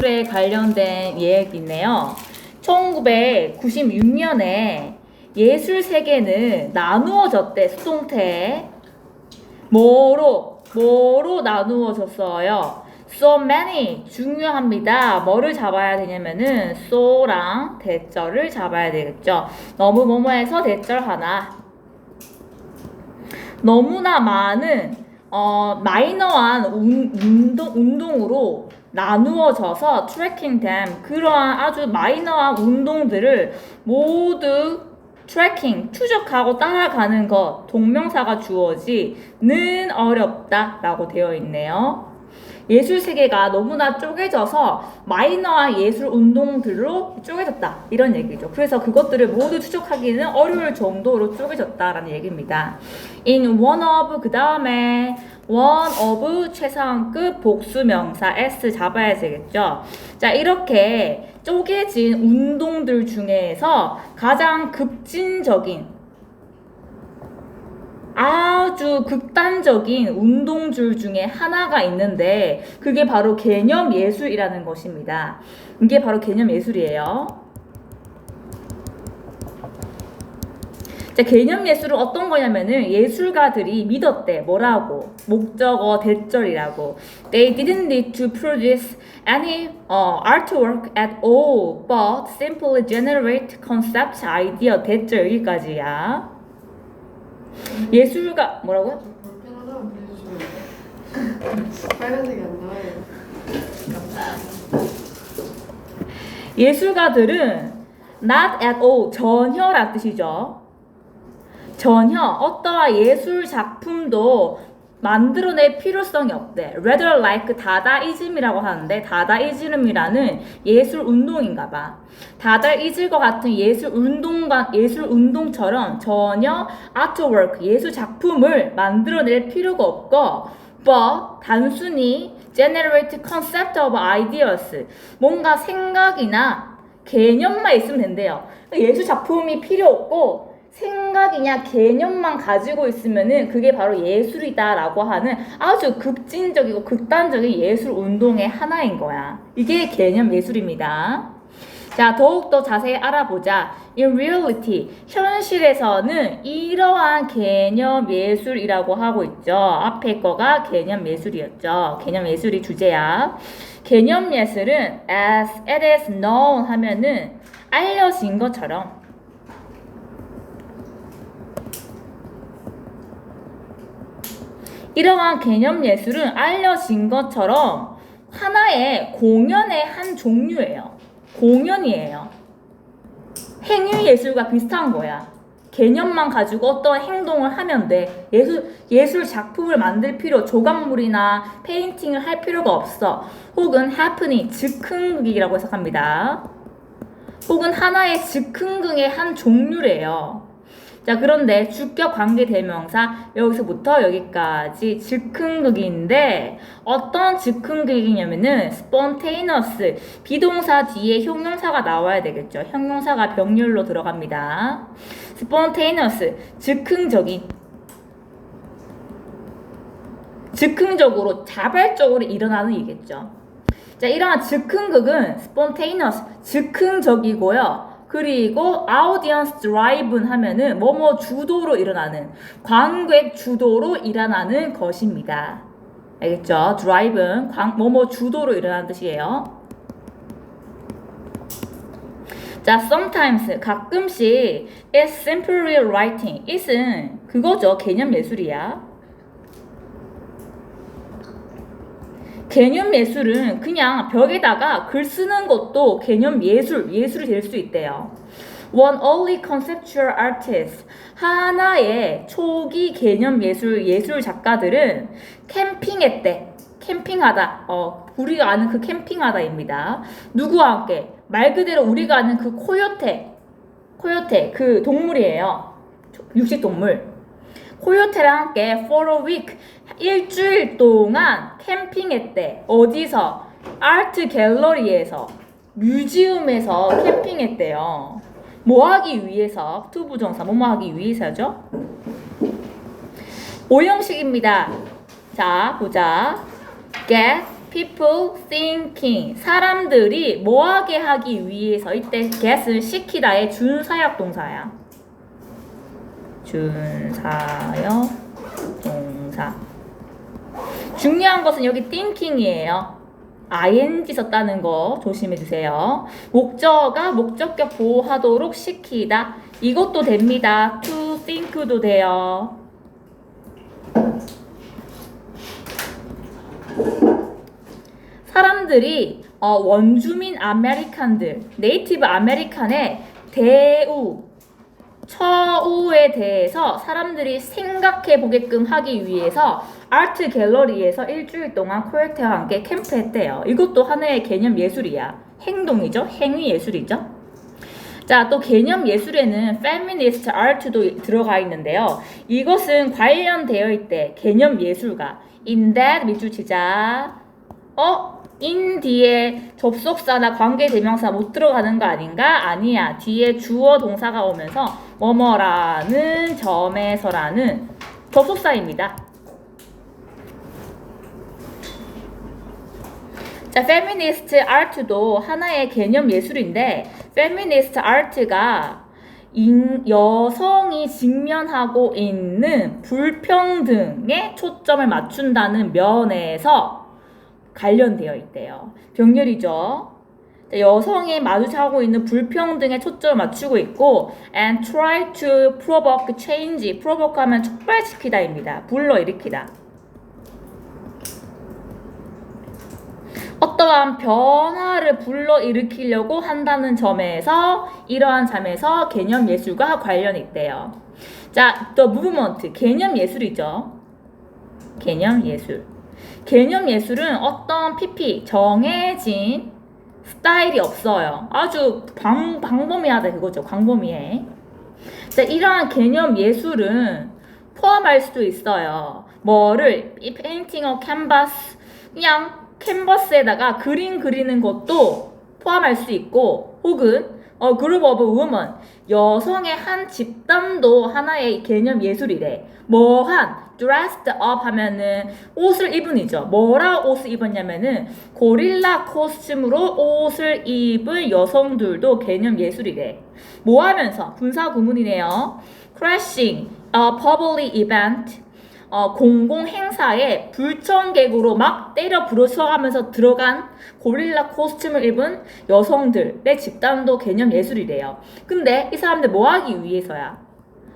예술에 관련된 얘기인데요. 1996년에 예술 세계는 나누어졌대. 수동태. 뭐로 나누어졌어요? So many. 중요합니다. 뭐를 잡아야 되냐면은 so랑 대절을 잡아야 되겠죠. 너무 뭐뭐해서 대절 하나. 너무나 많은 마이너한 운동으로 나누어져서 tracking them. 그러한 아주 마이너한 운동들을 모두 tracking, 추적하고 따라가는 것, 동명사가 주어지는 어렵다 라고 되어 있네요. 예술 세계가 너무나 쪼개져서 마이너한 예술 운동들로 쪼개졌다 이런 얘기죠. 그래서 그것들을 모두 추적하기는 어려울 정도로 쪼개졌다라는 얘기입니다. In one of 그 다음에 one of 최상급 복수명사 s 잡아야 되겠죠. 자, 이렇게 쪼개진 운동들 중에서 가장 급진적인 아주 극단적인 운동줄 중에 하나가 있는데 그게 바로 개념 예술이라는 것입니다. 이게 바로 개념 예술이에요. 자, 개념 예술은 어떤 거냐면은 예술가들이 믿었대. 뭐라고? 목적어 대절이라고. They didn't need to produce any artwork at all, but simply generate concept, idea. 대절 여기까지야. 예술가 뭐라고요? 볼펜 하나만 빌려주시면 빨간색이 안 나와요. 예술가들은 not at all, 전혀란 뜻이죠. 전혀 어떠한 예술 작품도 만들어낼 필요성이 없대. Rather like 다다이즘이라고 하는데 다다이즘이라는 예술 운동인가 봐. 다다이즘과 같은 예술 운동처럼 전혀 artwork, 예술 작품을 만들어낼 필요가 없고 but 단순히 generate concept of ideas, 뭔가 생각이나 개념만 있으면 된대요. 예술 작품이 필요 없고 생각이냐 개념만 가지고 있으면은 그게 바로 예술이다라고 하는 아주 급진적이고 극단적인 예술 운동의 하나인 거야. 이게 개념 예술입니다. 자, 더욱더 자세히 알아보자. In reality, 현실에서는 이러한 개념 예술이라고 하고 있죠. 앞에 거가 개념 예술이었죠. 개념 예술이 주제야. 개념 예술은 as it is known 하면은 알려진 것처럼 이러한 개념 예술은 알려진 것처럼 하나의 공연의 한 종류예요. 공연이에요. 행위 예술과 비슷한 거야. 개념만 가지고 어떤 행동을 하면 돼. 예술 작품을 만들 필요, 조각물이나 페인팅을 할 필요가 없어. 혹은 happening, 즉흥극이라고 해석합니다. 혹은 하나의 즉흥극의 한 종류래요. 자, 그런데 주격 관계 대명사 여기서부터 여기까지 즉흥극인데 어떤 즉흥극이냐면은 spontaneous, 비동사 뒤에 형용사가 나와야 되겠죠. 형용사가 병렬로 들어갑니다. spontaneous, 즉흥적으로 자발적으로 일어나는 얘기겠죠. 자, 이러한 즉흥극은 spontaneous, 즉흥적이고요. 그리고 audience driven 하면은 뭐뭐 주도로 일어나는, 관객 주도로 일어나는 것입니다. 알겠죠? driven, 뭐뭐 주도로 일어나는 뜻이에요. 자, sometimes, 가끔씩 it's simply writing. it은 그거죠. 개념 예술이야. 개념 예술은 그냥 벽에다가 글 쓰는 것도 개념 예술이 될 수 있대요. One only conceptual artist, 하나의 초기 개념 예술 작가들은 캠핑했대. 캠핑하다. 우리가 아는 그 캠핑하다입니다. 누구와 함께? 말 그대로 우리가 아는 그 코요테 그 동물이에요. 육식 동물. 코요테랑 함께 for a week, 일주일 동안 캠핑했대. 어디서? 아트 갤러리에서, 뮤지엄에서 캠핑했대요. 뭐 하기 위해서? 투부정사 뭐뭐 하기 위해서죠? 오형식입니다. 자, 보자. get, people thinking. 사람들이 뭐하게 하기 위해서. 이때 get은 시키다의 준사역 동사야. 준사역 동사. 중요한 것은 여기 thinking이에요. ing 썼다는 거 조심해 주세요. 목적어가 목적격 보호하도록 시키다. 이것도 됩니다. to think도 돼요. 사람들이 원주민 아메리칸들, 네이티브 아메리칸의 대우, 처우에 대해서 사람들이 생각해 보게끔 하기 위해서 아트 갤러리에서 일주일 동안 코요테와 함께 캠프했대요. 이것도 하나의 개념 예술이야. 행동이죠. 행위 예술이죠. 자, 또 개념 예술에는 feminist art도 들어가 있는데요. 이것은 관련되어 있대. 개념 예술가. in that 밑줄 치자. in 뒤에 접속사나 관계대명사 못 들어가는 거 아닌가? 아니야. 뒤에 주어 동사가 오면서 뭐뭐라는 점에서라는 접속사입니다. 자, feminist art도 하나의 개념 예술인데 feminist art가 여성이 직면하고 있는 불평등에 초점을 맞춘다는 면에서 관련되어 있대요. 병렬이죠. 여성이 마주하고 있는 불평등에 초점을 맞추고 있고 and try to provoke change. provoke 하면 촉발시키다입니다. 불러일으키다. 어떠한 변화를 불러일으키려고 한다는 점에서 이러한 점에서 개념 예술과 관련이 있대요. 자, the movement. 개념 예술이죠. 개념 예술. 개념 예술은 어떤 PP 정해진 스타일이 없어요. 아주 광범위하다 그거죠. 광범위해. 자, 이러한 개념 예술은 포함할 수도 있어요. 뭐를 painting a canvas, 그냥 캔버스에다가 그림 그리는 것도 포함할 수 있고, 혹은 group of women, 여성의 한 집단도 하나의 개념 예술이래. 뭐한 dressed up 하면은 옷을 입은이죠. 뭐라 옷을 입었냐면은 고릴라 코스튬으로 옷을 입은 여성들도 개념 예술이래. 뭐 하면서 분사 구문이네요. crashing a public event, 공공 행사에 불청객으로 막 때려 부르쳐가면서 들어간 고릴라 코스튬을 입은 여성들의 집단도 개념 예술이래요. 근데 이 사람들 뭐 하기 위해서야?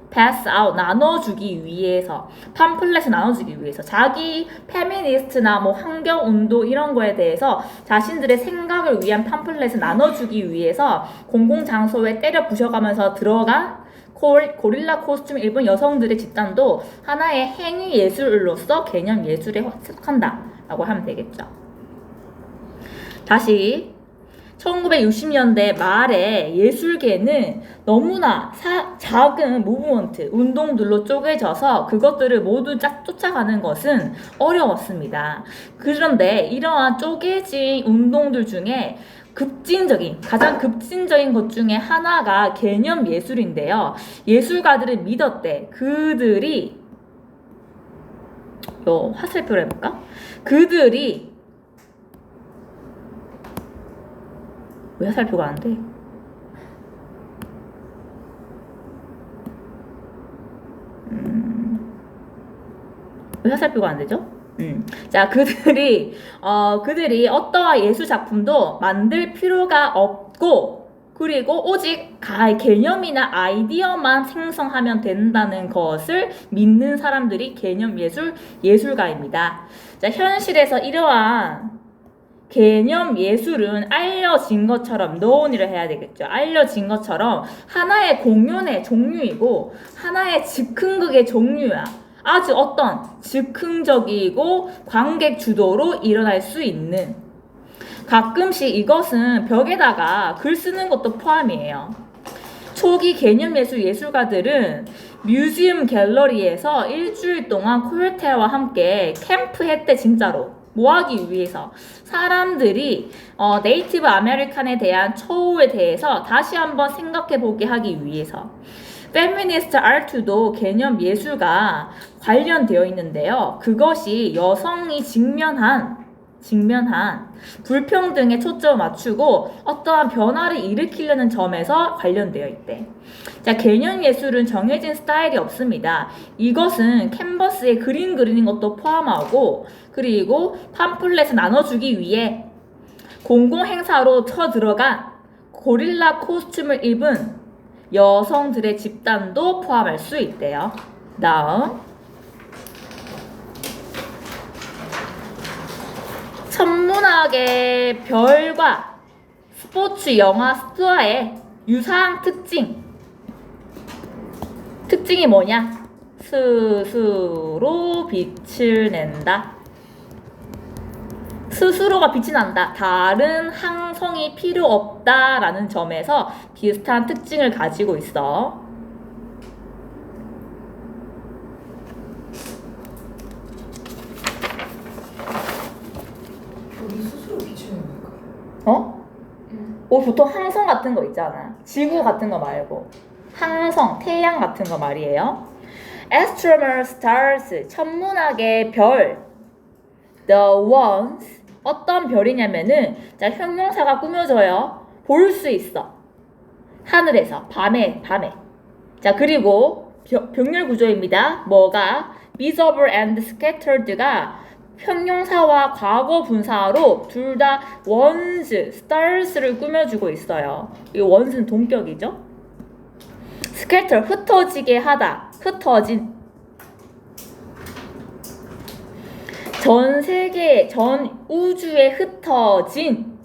pass out, 나눠주기 위해서, 팜플렛을 나눠주기 위해서, 자기 페미니스트나 뭐 환경운동 이런 거에 대해서 자신들의 생각을 위한 팜플렛을 나눠주기 위해서 공공장소에 때려 부셔가면서 들어간 고릴라 코스튬 입은 여성들의 집단도 하나의 행위 예술로서 개념 예술에 속한다 라고 하면 되겠죠. 다시 1960년대 말에 예술계는 너무나 작은 무브먼트, 운동들로 쪼개져서 그것들을 모두 쫓아가는 것은 어려웠습니다. 그런데 이러한 쪼개진 운동들 중에 가장 급진적인 것 중에 하나가 개념 예술인데요. 예술가들을 믿었대. 그들이 화살표로 해볼까? 그들이 왜 화살표가 안 돼? 왜 화살표가 안 되죠? 자, 그들이 어떠한 예술 작품도 만들 필요가 없고, 그리고 오직 개념이나 아이디어만 생성하면 된다는 것을 믿는 사람들이 개념 예술가입니다. 자, 현실에서 이러한 개념 예술은 알려진 것처럼 known이라 해야 되겠죠. 알려진 것처럼 하나의 공연의 종류이고 하나의 즉흥극의 종류야. 아주 어떤 즉흥적이고 관객 주도로 일어날 수 있는, 가끔씩 이것은 벽에다가 글 쓰는 것도 포함이에요. 초기 개념 예술가들은 뮤지엄 갤러리에서 일주일 동안 코요테와 함께 캠프했대. 진짜로 뭐 하기 위해서? 사람들이 네이티브 아메리칸에 대한 처우에 대해서 다시 한번 생각해 보게 하기 위해서. 페미니스트 아트도 개념 예술과 관련되어 있는데요. 그것이 여성이 직면한 직면한 불평등에 초점을 맞추고 어떠한 변화를 일으키려는 점에서 관련되어 있대. 자, 개념 예술은 정해진 스타일이 없습니다. 이것은 캔버스에 그림 그리는 것도 포함하고, 그리고 팜플렛을 나눠주기 위해 공공 행사로 쳐들어간 고릴라 코스튬을 입은 여성들의 집단도 포함할 수 있대요. 다음, 천문학의 별과 스포츠 영화 스타의 유사한 특징이 뭐냐? 스스로 빛을 낸다. 스스로가 빛이 난다. 다른 항성이 필요 없다라는 점에서 비슷한 특징을 가지고 있어. 우리 스스로 비추는 걸까? 어? 보통 항성 같은 거 있잖아. 지구 같은 거 말고. 항성, 태양 같은 거 말이에요. Astronomer stars, 천문학의 별. The ones, 어떤 별이냐면은, 자, 형용사가 꾸며져요. 볼 수 있어. 하늘에서, 밤에. 자, 그리고 병렬 구조입니다. 뭐가? visible and scattered가 형용사와 과거 분사로 둘 다 ones, stars를 꾸며주고 있어요. 이 ones는 동격이죠. scatter, 흩어지게 하다, 흩어진. 전 세계, 전 우주에 흩어진.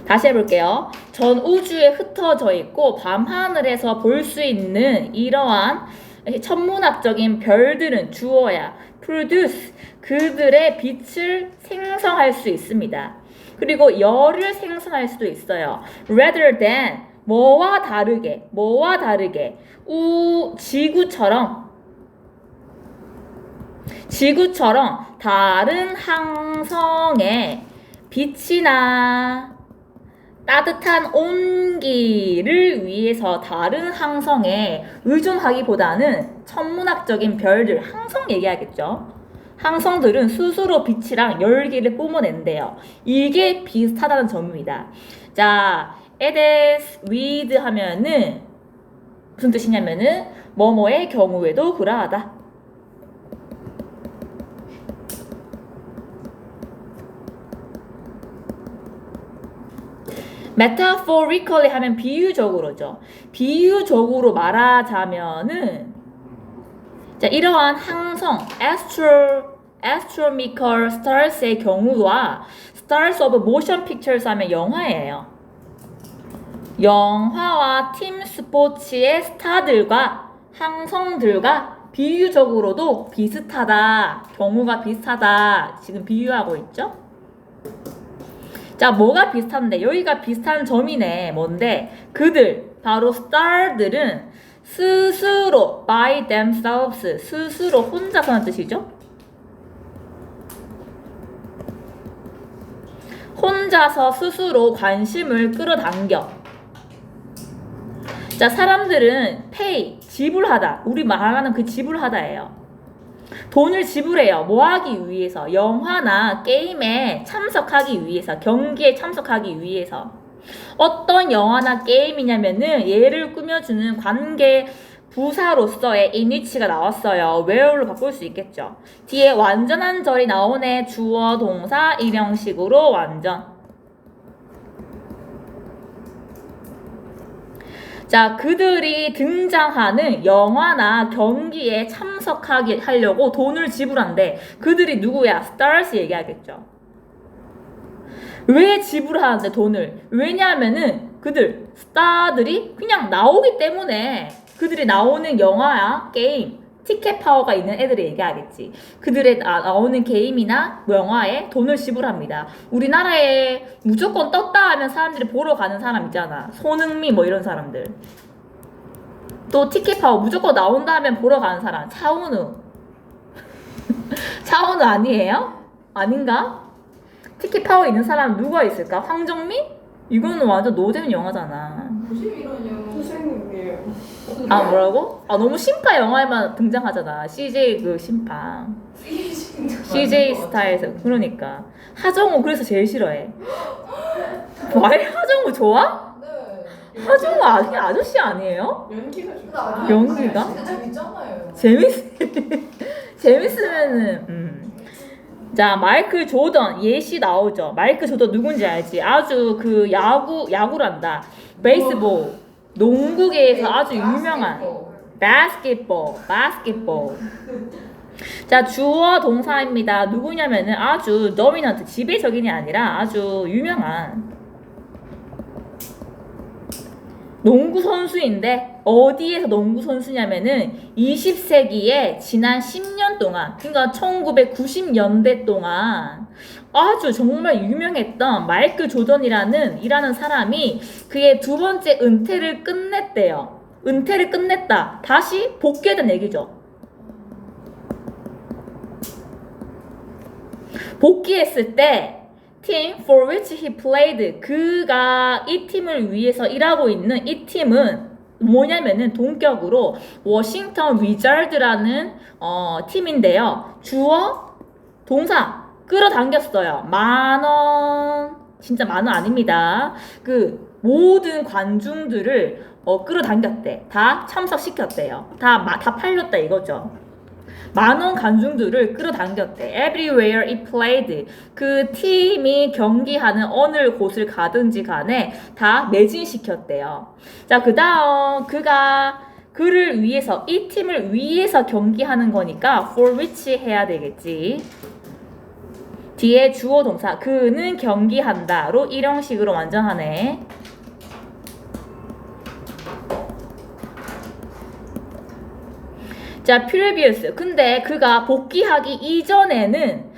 다시 해볼게요. 전 우주에 흩어져 있고 밤하늘에서 볼 수 있는 이러한 천문학적인 별들은 주어야 produce, 그들의 빛을 생성할 수 있습니다. 그리고 열을 생성할 수도 있어요. rather than, 뭐와 다르게 지구처럼 다른 항성에 빛이나 따뜻한 온기를 위해서 다른 항성에 의존하기보다는 천문학적인 별들, 항성 얘기하겠죠. 항성들은 스스로 빛이랑 열기를 뿜어낸대요. 이게 비슷하다는 점입니다. 자, it is with 하면은 무슨 뜻이냐면은 뭐뭐의 경우에도 그러하다. metaphorically 하면 비유적으로죠. 비유적으로 말하자면은, 자, 이러한 항성, astronomical stars의 경우와 stars of motion pictures 하면 영화예요. 영화와 팀 스포츠의 스타들과 항성들과 비유적으로도 비슷하다, 경우가 비슷하다, 지금 비유하고 있죠? 자, 뭐가 비슷한데? 여기가 비슷한 점이네. 뭔데? 그들, 바로 star들은 스스로, by themselves, 스스로 혼자서는 뜻이죠? 혼자서 스스로 관심을 끌어당겨. 자, 사람들은 pay, 지불하다. 우리 말하는 그 지불하다예요. 돈을 지불해요. 뭐 하기 위해서? 영화나 게임에 참석하기 위해서, 경기에 참석하기 위해서. 어떤 영화나 게임이냐면은 얘를 꾸며주는 관계 부사로서의 in위치가 나왔어요. where로 바꿀 수 있겠죠. 뒤에 완전한 절이 나오네. 주어, 동사, 일형식으로 완전. 자, 그들이 등장하는 영화나 경기에 참석하게 하려고 돈을 지불한대. 그들이 누구야? stars 얘기하겠죠. 왜 지불하는데 돈을? 왜냐하면은 그들, 스타들이 그냥 나오기 때문에 그들이 나오는 영화야, 게임, 티켓 파워가 있는 애들이 얘기하겠지. 그들의 나오는 게임이나 영화에 돈을 지불합니다. 우리나라에 무조건 떴다 하면 사람들이 보러 가는 사람 있잖아. 손흥민 뭐 이런 사람들. 또 티켓 파워 무조건 나온다 하면 보러 가는 사람. 차은우. 차은우 아니에요? 아닌가? 티켓 파워 있는 사람 누가 있을까? 황정민? 이거는 완전 노잼 영화잖아. 무슨 이러냐. 선생님이에요. 아 뭐라고? 아 너무 심파 영화에만 등장하잖아. CJ 그 심파. CJ 스타일에서 그러니까 하정우 그래서 제일 싫어해. 왜 하정우 좋아? 네. 하정우 아저씨 아니에요? 연기가 좋다. 연기가? 진짜 재밌잖아요. 재밌으면은. 자 마이클 조던 예시 나오죠. 마이클 조던 누군지 알지? 아주 그 야구란다. 베이스볼 농구계에서 아주 유명한 바스켓볼. 자 주어 동사입니다. 누구냐면은 아주 도미넌트 지배적인이 아니라 아주 유명한 농구 선수인데 어디에서 농구 선수냐면은 20세기에 지난 10년 동안 그러니까 1990년대 동안 아주 정말 유명했던 마이클 조던이라는 사람이 그의 두 번째 은퇴를 끝냈대요. 은퇴를 끝냈다. 다시 복귀했다는 얘기죠. 복귀했을 때 team for which he played 그가 이 팀을 위해서 일하고 있는 이 팀은 뭐냐면은 동격으로 워싱턴 위자드라는 팀인데요. 주어 동사 끌어당겼어요. 10,000원 진짜 10,000원 아닙니다. 그 모든 관중들을 끌어당겼대. 다 참석시켰대요. 다 팔렸다 이거죠. 10,000원 관중들을 끌어당겼대. Everywhere it played. 그 팀이 경기하는 어느 곳을 가든지 간에 다 매진시켰대요. 자, 그 다음 그를 위해서 이 팀을 위해서 경기하는 거니까 for which 해야 되겠지. 뒤에 주어 동사 그는 경기한다로 일형식으로 완전하네. 자, previous. 근데 그가 복귀하기 이전에는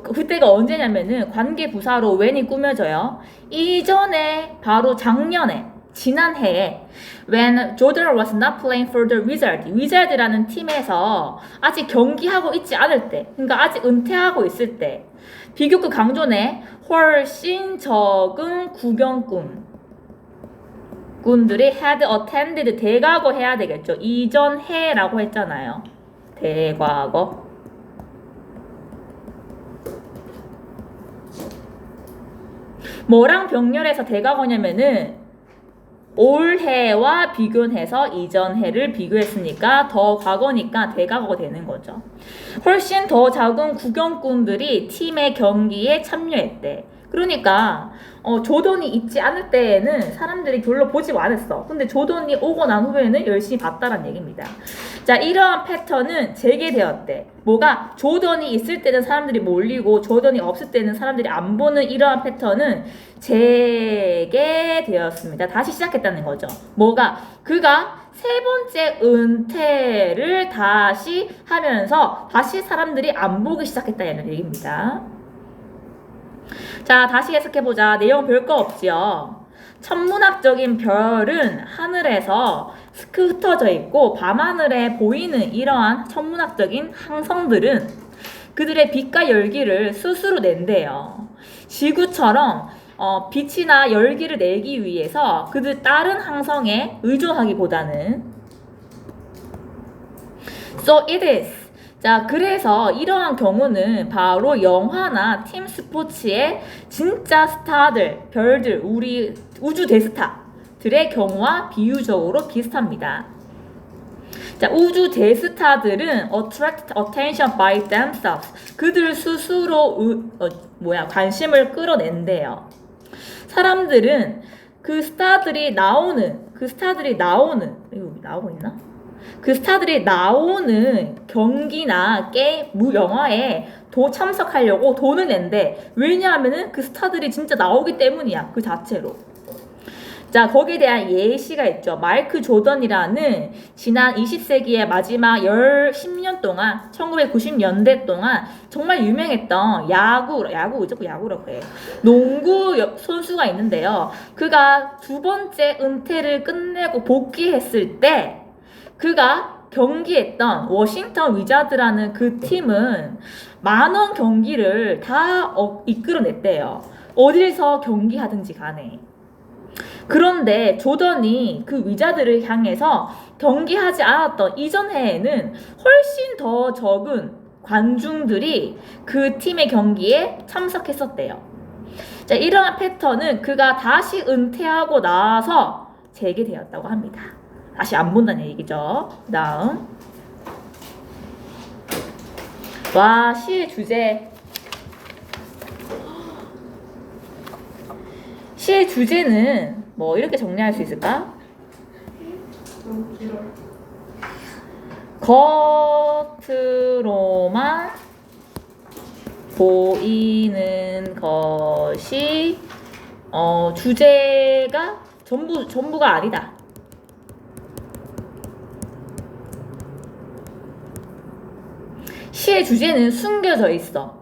그때가 언제냐면은 관계 부사로 when이 꾸며져요. 이전에 바로 작년에 지난 해에 when Jordan was not playing for the Wizard. 위자드라는 팀에서 아직 경기하고 있지 않을 때, 그러니까 아직 은퇴하고 있을 때 비교급 강조네. 훨씬 적은 구경꾼들이 had attended 대과거 해야 되겠죠. 이전 해라고 했잖아요. 대과거. 뭐랑 병렬해서 대과거냐면은 올해와 비교해서 이전 해를 비교했으니까 더 과거니까 대과거가 되는 거죠. 훨씬 더 작은 구경꾼들이 팀의 경기에 참여했대. 그러니까 조던이 있지 않을 때에는 사람들이 별로 보지 않았어. 근데 조던이 오고 난 후에는 열심히 봤다는 얘기입니다. 자, 이러한 패턴은 재개되었대. 뭐가? 조던이 있을 때는 사람들이 몰리고 조던이 없을 때는 사람들이 안 보는 이러한 패턴은 재개되었습니다. 다시 시작했다는 거죠. 뭐가? 그가 세 번째 은퇴를 다시 하면서 다시 사람들이 안 보기 시작했다는 얘기입니다. 자, 다시 해석해보자. 내용 별거 없지요. 천문학적인 별은 하늘에서 흩어져 있고 밤하늘에 보이는 이러한 천문학적인 항성들은 그들의 빛과 열기를 스스로 낸대요. 지구처럼 빛이나 열기를 내기 위해서 그들 다른 항성에 의존하기보다는 So it is. 자, 그래서 이러한 경우는 바로 영화나 팀 스포츠의 진짜 스타들, 별들, 우리 우주 대스타들의 경우와 비유적으로 비슷합니다. 자, 우주 대스타들은 attract attention by themselves. 그들 스스로 관심을 끌어낸대요. 사람들은 그 스타들이 나오는 이거 나오고 있나? 그 스타들이 나오는 경기나 게임, 영화에 참석하려고 돈을 낸대. 왜냐하면은 그 스타들이 진짜 나오기 때문이야. 그 자체로. 자, 거기에 대한 예시가 있죠. 마이클 조던이라는 지난 20세기의 마지막 10년 동안 1990년대 동안 정말 유명했던 야구라고 해. 농구 선수가 있는데요. 그가 두 번째 은퇴를 끝내고 복귀했을 때 그가 경기했던 워싱턴 위자드라는 그 팀은 10,000원 경기를 다 이끌어냈대요. 어디서 경기하든지 간에. 그런데 조던이 그 위자들을 향해서 경기하지 않았던 이전 해에는 훨씬 더 적은 관중들이 그 팀의 경기에 참석했었대요. 자, 이러한 패턴은 그가 다시 은퇴하고 나서 재개되었다고 합니다. 다시 안 본다는 얘기죠. 다음. 와, 시의 주제. 시의 주제는 뭐 이렇게 정리할 수 있을까? 너무 길어. 겉으로만 보이는 것이 주제가 전부가 아니다. 시의 주제는 숨겨져 있어.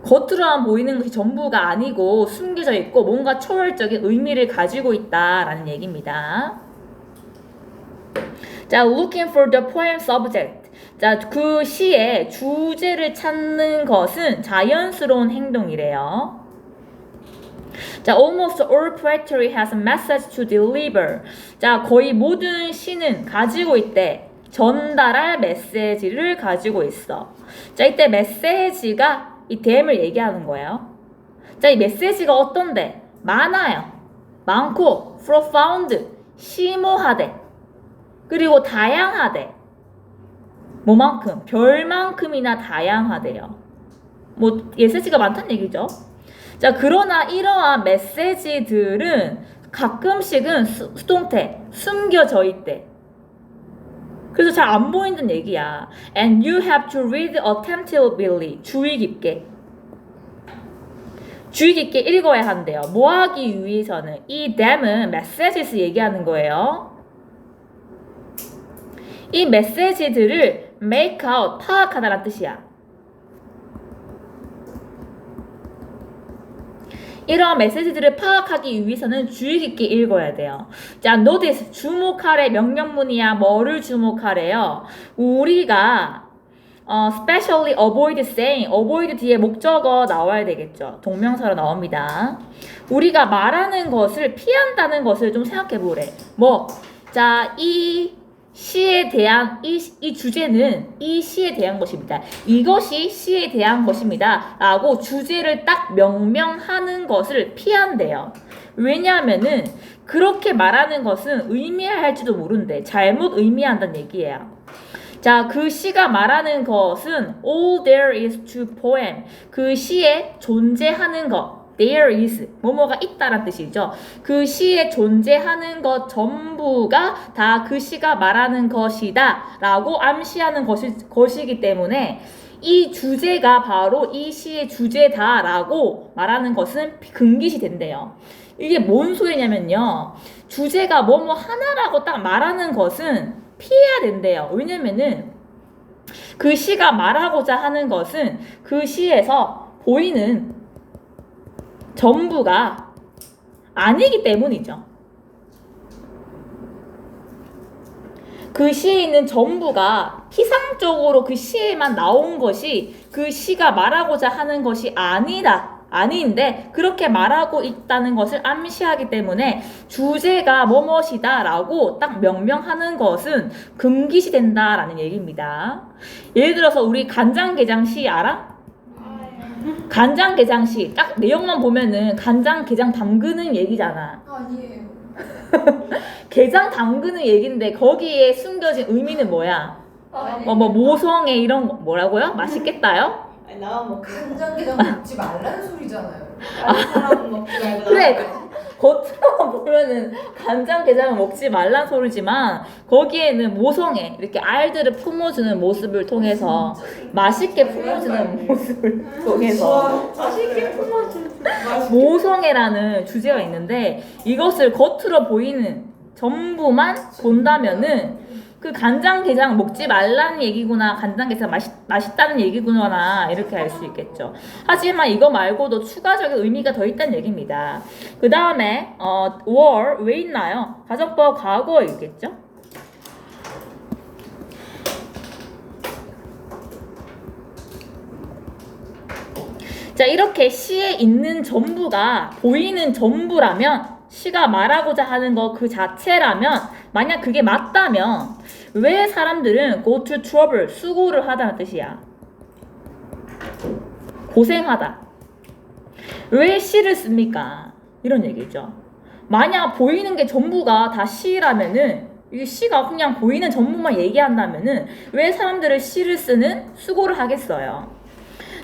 겉으로만 보이는 것이 전부가 아니고 숨겨져 있고 뭔가 초월적인 의미를 가지고 있다라는 얘기입니다. 자, looking for the poem subject. 자, 그 시의 주제를 찾는 것은 자연스러운 행동이래요. 자, almost all poetry has a message to deliver. 자, 거의 모든 시는 가지고 있대. 전달할 메시지를 가지고 있어. 자, 이때 메시지가 이 댐을 얘기하는 거예요. 자, 이 메시지가 어떤데? 많아요. 많고, profound, 심오하대. 그리고 다양하대. 뭐만큼? 별만큼이나 다양하대요. 뭐, 메시지가 많다는 얘기죠. 자, 그러나 이러한 메시지들은 가끔씩은 수동태, 숨겨져 있대. 그래서 잘 안 보인다는 얘기야. And you have to read attentively. 주의 깊게. 주의 깊게 읽어야 한대요. 뭐 하기 위해서는? 이 them은 messages 얘기하는 거예요. 이 메시지들을 make out, 파악하다라는 뜻이야. 이러한 메시지들을 파악하기 위해서는 주의 깊게 읽어야 돼요. 자, notice, 주목하래, 명령문이야. 뭐를 주목하래요? 우리가 especially avoid saying, avoid 뒤에 목적어 나와야 되겠죠. 동명사로 나옵니다. 우리가 말하는 것을 피한다는 것을 좀 생각해 보래. 뭐, 자, 이 시에 대한 이 주제는 이 시에 대한 것입니다. 이것이 시에 대한 것입니다. 라고 주제를 딱 명명하는 것을 피한대요. 왜냐하면은 그렇게 말하는 것은 의미할지도 모른대. 잘못 의미한다는 얘기예요. 자, 그 시가 말하는 것은 all there is to poem. 그 시에 존재하는 것. There is, 뭐뭐가 있다란 뜻이죠. 그 시에 존재하는 것 전부가 다 그 시가 말하는 것이다 라고 암시하는 것이기 때문에 이 주제가 바로 이 시의 주제다 라고 말하는 것은 금기시 된대요. 이게 뭔 소리냐면요, 주제가 뭐뭐 하나라고 딱 말하는 것은 피해야 된대요. 왜냐면은 그 시가 말하고자 하는 것은 그 시에서 보이는 전부가 아니기 때문이죠. 그 시에 있는 전부가 피상적으로 그 시에만 나온 것이 그 시가 말하고자 하는 것이 아닌데 그렇게 말하고 있다는 것을 암시하기 때문에 주제가 뭐뭇이다 라고 딱 명명하는 것은 금기시 된다라는 얘기입니다. 예를 들어서 우리 간장게장시 알아? 간장게장시 딱 내용만 보면은 간장게장 담그는 얘기잖아. 아니에요. 게장 담그는 얘기인데 거기에 숨겨진 의미는 뭐야? 뭐 모성애 이런 거 뭐라고요? 맛있겠다요? 아니 나만 먹고 간장게장 먹지 말라는 소리잖아요. 다른 사람은 먹지 말고 그래, 나만 겉으로만 보면은 간장게장을 먹지 말란 소리지만 거기에는 모성애 이렇게 알들을 품어주는 모습을 통해서 맛있게 품어주는 모습을 통해서 맛있게 품어주는 모성애라는 주제가 있는데 이것을 겉으로 보이는 전부만 본다면은 그 간장게장 먹지 말라는 얘기구나, 간장게장 맛있다는 얘기구나 이렇게 알 수 있겠죠. 하지만 이거 말고도 추가적인 의미가 더 있다는 얘기입니다. 그 다음에 were 왜 있나요? 가정법 과거에 있겠죠. 자, 자, 이렇게 시에 있는 전부가 보이는 전부라면, 시가 말하고자 하는 거 그 자체라면, 만약 그게 맞다면 왜 사람들은 go to trouble, 수고를 하다는 뜻이야. 고생하다. 왜 시를 씁니까? 이런 얘기죠. 만약 보이는 게 전부가 다 시라면은, 이 시가 그냥 보이는 전부만 얘기한다면은 왜 사람들은 시를 쓰는 수고를 하겠어요?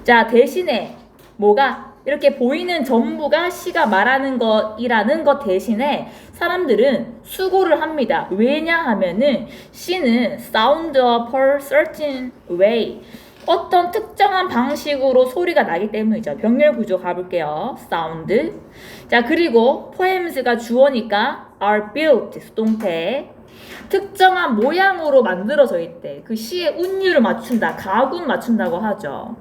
자, 대신에 뭐가 이렇게 보이는 전부가 시가 말하는 것이라는 것 대신에 사람들은 수고를 합니다. 왜냐하면은 시는 sound of a certain way, 어떤 특정한 방식으로 소리가 나기 때문이죠. 병렬 구조 가볼게요. sound. 자, 그리고 poems가 주어니까 are built, 수동태. 특정한 모양으로 만들어져 있대. 그 시의 운율을 맞춘다, 가군 맞춘다고 하죠.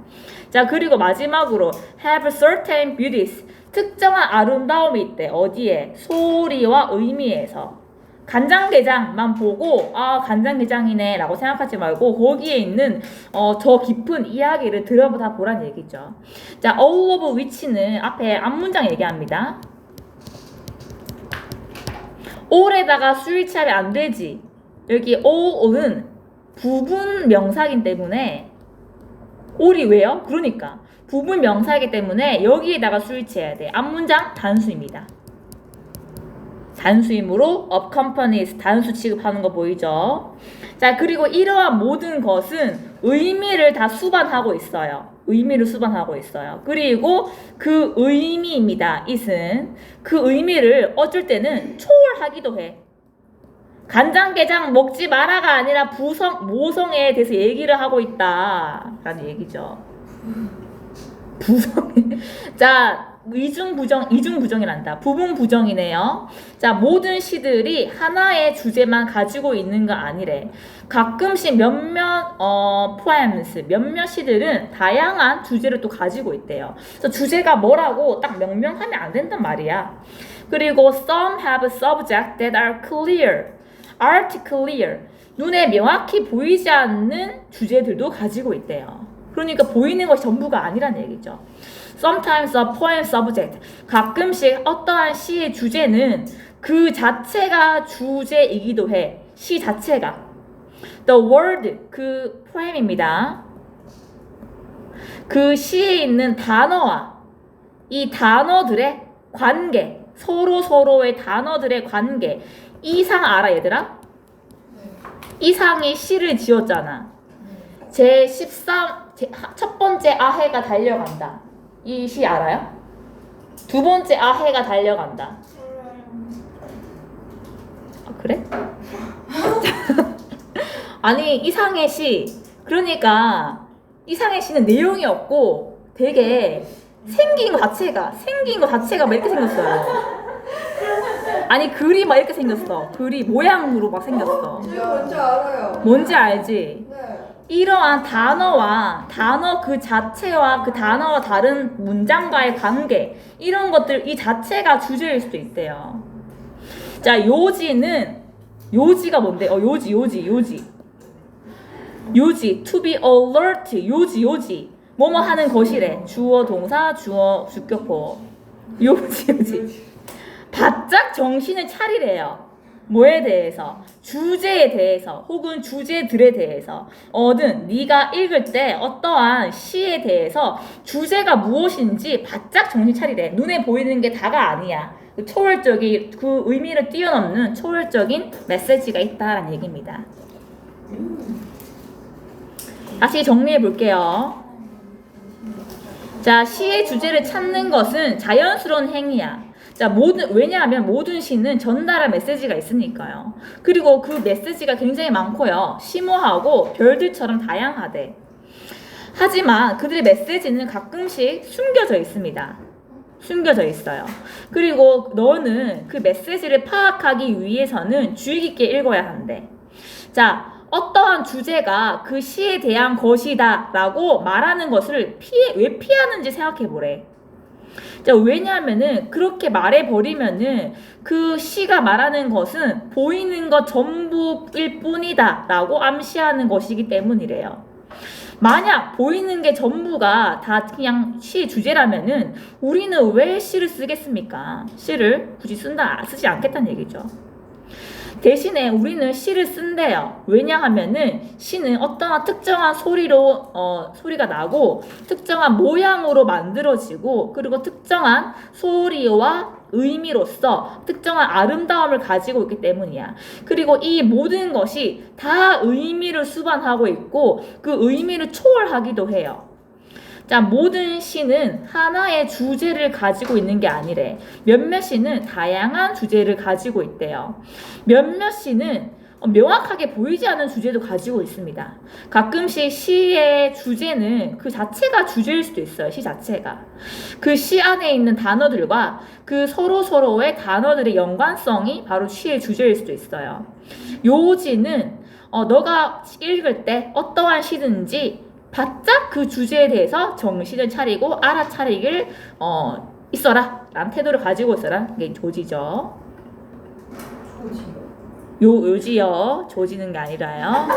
자, 그리고 마지막으로 have certain beauties, 특정한 아름다움이 있대. 어디에? 소리와 의미에서. 간장게장만 보고 아, 간장게장이네 라고 생각하지 말고 거기에 있는 저 깊은 이야기를 들어보다 보란 얘기죠. 자, all of which는 앞에 앞문장 얘기합니다. all에다가 수일치하면 안 되지. 여기 all은 부분 명사이기 때문에, all이 왜요? 그러니까 부분 명사이기 때문에 여기에다가 수일치해야 돼. 앞문장 단수입니다. 단수이므로 accompanies, 단수 취급하는 거 보이죠? 자, 그리고 이러한 모든 것은 의미를 다 수반하고 있어요. 의미를 수반하고 있어요. 그리고 그 의미입니다. it은 그 의미를 어쩔 때는 초월하기도 해. 간장게장 먹지 마라가 아니라 모성애에 대해서 얘기를 하고 있다 라는 얘기죠. 부성애. 자, 이중부정이란다. 부분부정이네요. 자, 모든 시들이 하나의 주제만 가지고 있는 거 아니래. 가끔씩 몇몇 poems, 몇몇 시들은 다양한 주제를 또 가지고 있대요. 그래서 주제가 뭐라고 딱 명명하면 안 된단 말이야. 그리고 some have subjects that are clear, 눈에 명확히 보이지 않는 주제들도 가지고 있대요. 그러니까 보이는 것이 전부가 아니라는 얘기죠. Sometimes a poem subject, 가끔씩 어떠한 시의 주제는 그 자체가 주제이기도 해. 시 자체가. The word, 그 poem입니다. 그 시에 있는 단어와 이 단어들의 관계, 서로의 단어들의 관계. 이상 알아, 얘들아? 이상이 시를 지었잖아. 첫 번째 아해가 달려간다. 이 시 알아요? 두 번째 아해가 달려간다. 아, 그래? 아니, 이상의 시. 그러니까 이상의 시는 내용이 없고 되게 생긴 거 자체가 막 이렇게 생겼어요. 아니, 글이 막 이렇게 생겼어. 글이 모양으로 막 생겼어. 제가 뭔지 알아요. 뭔지 알지? 네. 이러한 단어 그 자체와 그 단어와 다른 문장과의 관계, 이런 것들 이 자체가 주제일 수도 있대요. 자, 요지가 뭔데? 요지. to be alert, 요지. 뭐뭐 하는 것이래. 주어, 동사, 주격보. 요지. 바짝 정신을 차리래요. 뭐에 대해서? 주제에 대해서, 혹은 주제들에 대해서. 네가 읽을 때 어떠한 시에 대해서 주제가 무엇인지 바짝 정신 차리래. 눈에 보이는 게 다가 아니야. 초월적인, 그 의미를 뛰어넘는 초월적인 메시지가 있다라는 얘기입니다. 다시 정리해 볼게요. 자, 시의 주제를 찾는 것은 자연스러운 행위야. 자, 왜냐하면 모든 시는 전달할 메시지가 있으니까요. 그리고 그 메시지가 굉장히 많고요. 심오하고 별들처럼 다양하대. 하지만 그들의 메시지는 가끔씩 숨겨져 있습니다. 숨겨져 있어요. 그리고 너는 그 메시지를 파악하기 위해서는 주의 깊게 읽어야 한대. 자, 어떠한 주제가 그 시에 대한 것이다 라고 말하는 것을 왜 피하는지 생각해 보래. 자, 왜냐하면은 그렇게 말해버리면은 그 시가 말하는 것은 보이는 것 전부일 뿐이다 라고 암시하는 것이기 때문이래요. 만약 보이는 게 전부가 다 그냥 시 주제라면은 우리는 왜 시를 쓰겠습니까? 시를 굳이 쓰지 않겠다는 얘기죠. 대신에 우리는 시를 쓴대요. 왜냐하면은 시는 어떠한 특정한 소리가 나고 특정한 모양으로 만들어지고 그리고 특정한 소리와 의미로서 특정한 아름다움을 가지고 있기 때문이야. 그리고 이 모든 것이 다 의미를 수반하고 있고 그 의미를 초월하기도 해요. 자, 모든 시는 하나의 주제를 가지고 있는 게 아니래. 몇몇 시는 다양한 주제를 가지고 있대요. 몇몇 시는 명확하게 보이지 않는 주제도 가지고 있습니다. 가끔씩 시의 주제는 그 자체가 주제일 수도 있어요. 시 자체가. 그 시 안에 있는 단어들과 그 서로의 단어들의 연관성이 바로 시의 주제일 수도 있어요. 요지는 너가 읽을 때 어떠한 시든지 바짝 그 주제에 대해서 정신을 차리고 알아차리길 있어라 라는 태도를 가지고 있어라. 이게 조지죠. 요지요. 조지는 게 아니라요.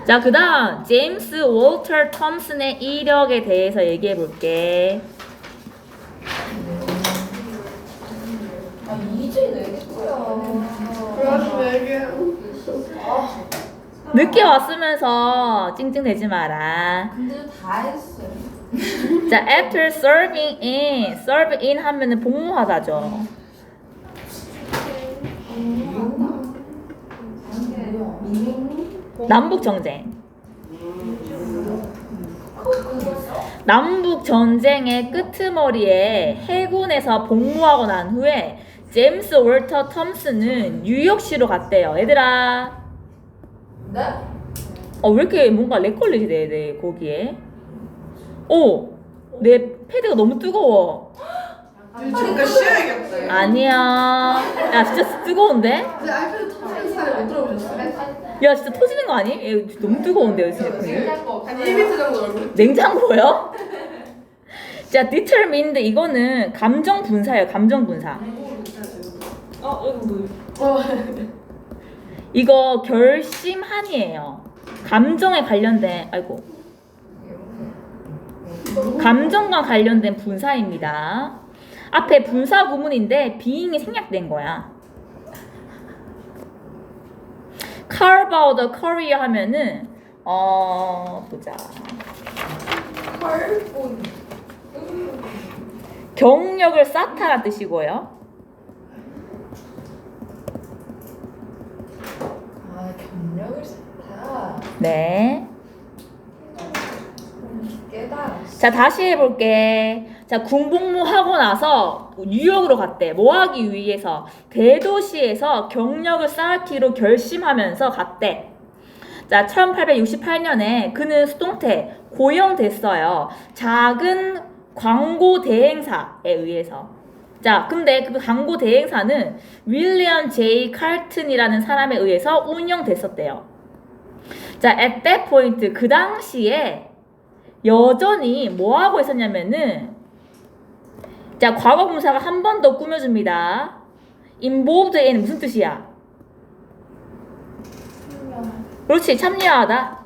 자, 그 다음 제임스 월터 톰슨의 이력에 대해서 얘기해 볼게. 이제 내겠고요. 늦게 왔으면서 찡찡대지 마라. 근데 다 했어요. 자, after serve in 하면은 복무하다죠. 남북 전쟁. 남북 전쟁의 끄트머리에 해군에서 복무하고 난 후에 제임스 월터 톰슨은 뉴욕시로 갔대요. 얘들아. 네? 왜 이렇게 뭔가 렉 걸리지 내 거기에? 내 패드가 너무 뜨거워. 잠깐 쉬어야겠다. 아니야. 야, 진짜 뜨거운데? 근데 아이패드 터지는 사례 못 들어보셨어요? 야, 진짜 터지는 거 아니? 얘 너무 뜨거운데요, 진짜. 한 1m 정도 얼굴. 냉장고요? 자, determined 이거는 감정 분사예요. 감정 분사. 이거 결심한이에요. 감정에 관련된 감정과 관련된 분사입니다. 앞에 분사 구문인데 being이 생략된 거야. carve out a career 하면은 보자. 경력을 쌓다라는 뜻이고요. 경력을 쌓다. 네. 깨달았어. 자, 다시 해볼게. 자, 군복무하고 나서 뉴욕으로 갔대. 뭐 하기 위해서? 대도시에서 경력을 쌓기로 결심하면서 갔대. 자, 1868년에 그는 수동태 고용됐어요. 작은 광고 대행사에 의해서. 자, 근데 그 광고 대행사는 윌리엄 제이 칼튼이라는 사람에 의해서 운영됐었대요. 자, at that point, 그 당시에 여전히 뭐 하고 있었냐면은, 자, 과거 분사가 한 번 더 꾸며줍니다. involved in 무슨 뜻이야? 그렇지, 참여하다.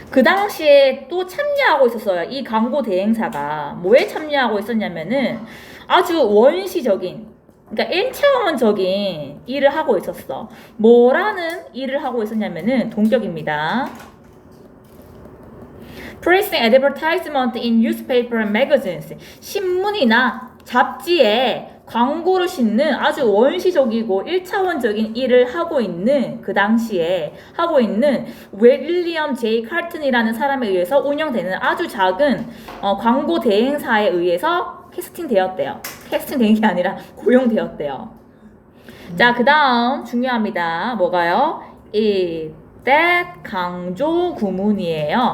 그 당시에 또 참여하고 있었어요. 이 광고 대행사가 뭐에 참여하고 있었냐면은 아주 원시적인, 그러니까 1차원적인 일을 하고 있었어. 뭐라는 일을 하고 있었냐면은 동격입니다. Placing advertisement in newspaper and magazines. 신문이나 잡지에 광고를 싣는 아주 원시적이고 1차원적인 일을 하고 있는, 그 당시에 하고 있는 윌리엄 제이 칼튼이라는 사람에 의해서 운영되는 아주 작은 광고 대행사에 의해서 캐스팅되었대요. 캐스팅된 게 아니라 고용되었대요. 자, 그 다음 중요합니다. 뭐가요? 이 that 강조 구문이에요.